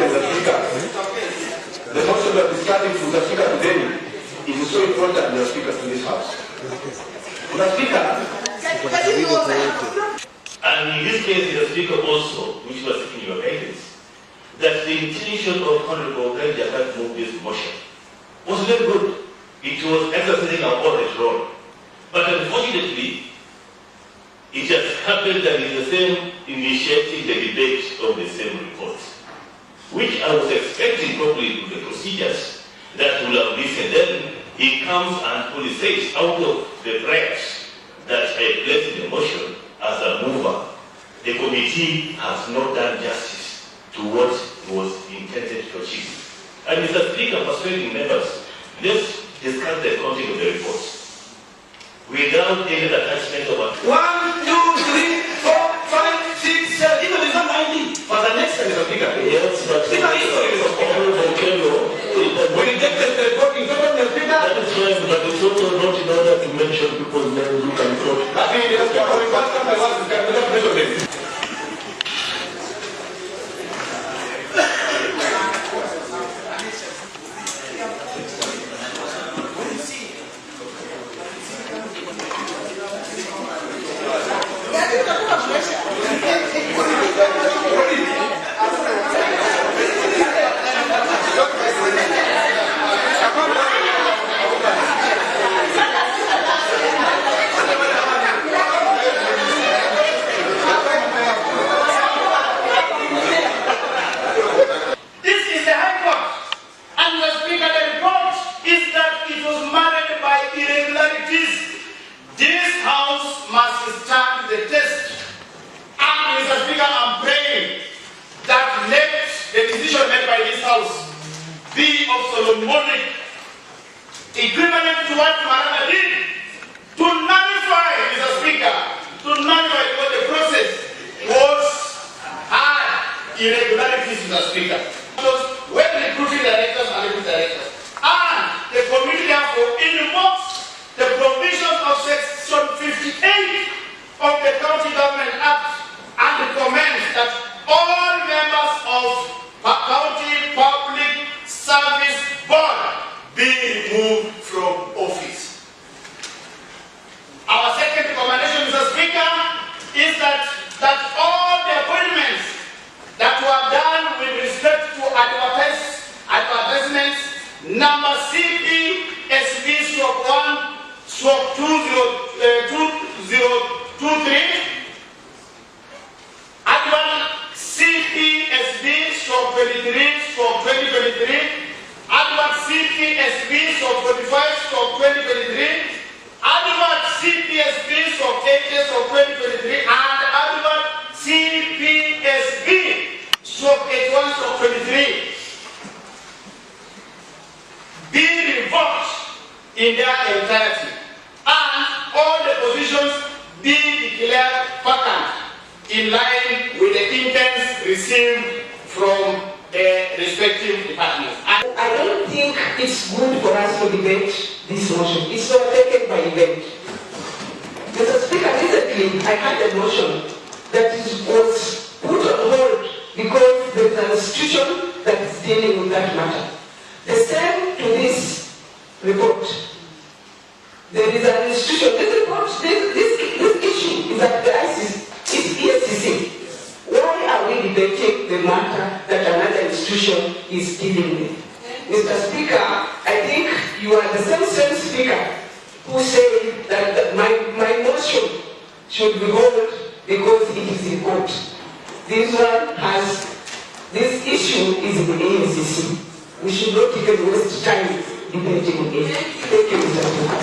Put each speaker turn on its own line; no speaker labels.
Mr. Speaker. The motion that is starting to Mr. Speaker today is so important, Mr. Speaker, to this House. Mr. Speaker,
and in this case, Mr. Speaker, also, which was in your guidance, that the intention of Honorable Jakat to move this motion was very good. It was exercising our audit role. But unfortunately, it just happened that it's the same initiating the debate of the same report, which I was expecting probably with the procedures that will have listened. Then he comes and fully says, out of the prayers that I placed in the motion as a mover, the committee has not done justice to what was intended to achieve. And Mr. Speaker, persuading members, let's discuss the content of the report without any attachment of 1, 2, 3, 4, 5, 6, 7. Even it's not 90. For the next time, Mr. Speaker.
yes, but
Speaker,
we rejected the report in front of the Speaker.
that is right, but it's also not in order to mention people's names who can vote.
I mean, yes, but we must come to what is going to mention them.
Be of Solomonic, equivalent to what Marana did, to nullify, Mr. Speaker, to nullify because the process was had irregularities, Mr. Speaker. When recruiting directors and deputy directors, and the committee therefore invokes the provisions of Section 58 of the County Government Act and recommends that all members of County Public Service Board be removed from office. Our second recommendation, Mr. Speaker, is that all the appointments that were done with respect to advertisements number CP/1/2023, CPSB/23/2023, Advert CPSB/45/2023, Advert CPSB/80/2023, and Advert CPSB/81/2023 be revoked in their entirety, and all the positions be declared vacant in line with the intents received from the respective departments.
I don't think it's good for us to debate this motion. It's not taken by event. Mr. Speaker, recently I had a motion that was put on hold because there's an institution that is dealing with that matter. The same to this report. There is an institution. This report, this issue is at the ESCC. Why are we debating the matter that another institution is dealing with? Mr. Speaker, I think you are the same speaker who said that my motion should be held because it is in court. This issue is in the ESCC. We should not even waste time debating it. Thank you, Mr. Speaker.